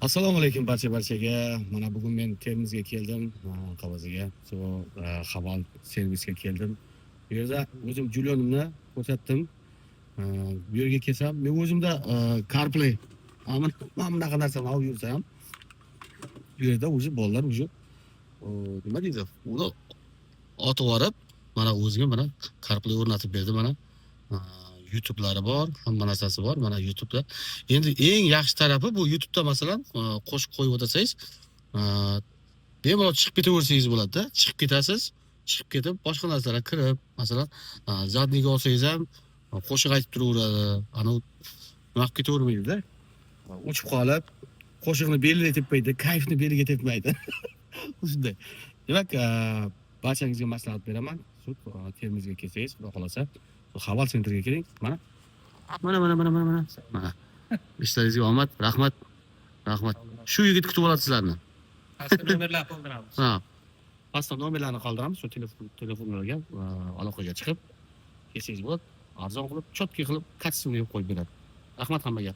Assalomu alaykum barchaga. Mana bugun men Termizga keldim, Qavaziga. Havol servisga keldim. Bu yerda o'zim Julyonimni ko'rsatdim. Bu yerga kelsam, men o'zimda CarPlay mana bunaqa narsani olib yursam, bu yerda o'zi bolalar nima deydi? Uni otib olib, mana o'ziga mana CarPlay o'rnatib berdi mana. YouTube'lari bor, hamma narsasi bor. Mana YouTube'da. Endi eng yaxshi tarafi bu YouTube'da masalan qo'shiq qo'yib o'tsangiz, bemalol chiqib ketaversangiz bo'ladi-da. Chiqib ketasiz, chiqib ketib boshqa narsalarga kirib, masalan, zadniga olsangiz ham qo'shiq aytib turaveradi. Ana nima qilib ketavermaydi-da. O'chib qolib, qo'shiqni beliga tepmaydi, kayfni beliga tepmaydi. Shunday. Demak, barchangizga maslahat beraman. Shu Termizga kelsangiz, xudo xolasa, Havol sentrga keling. Mana. Ishlaringizga omad, rahmat. Shu yigit kutib oladi sizlarni. Pastda nomerlarni qoldiramiz. Pastda nomerlarni qoldiramiz. Shu telefonlarga aloqaga chiqib kelsangiz bo'ladi. Arzon qilib, chotki qilib, katsini qo'yib beradi. Rahmat hammaga.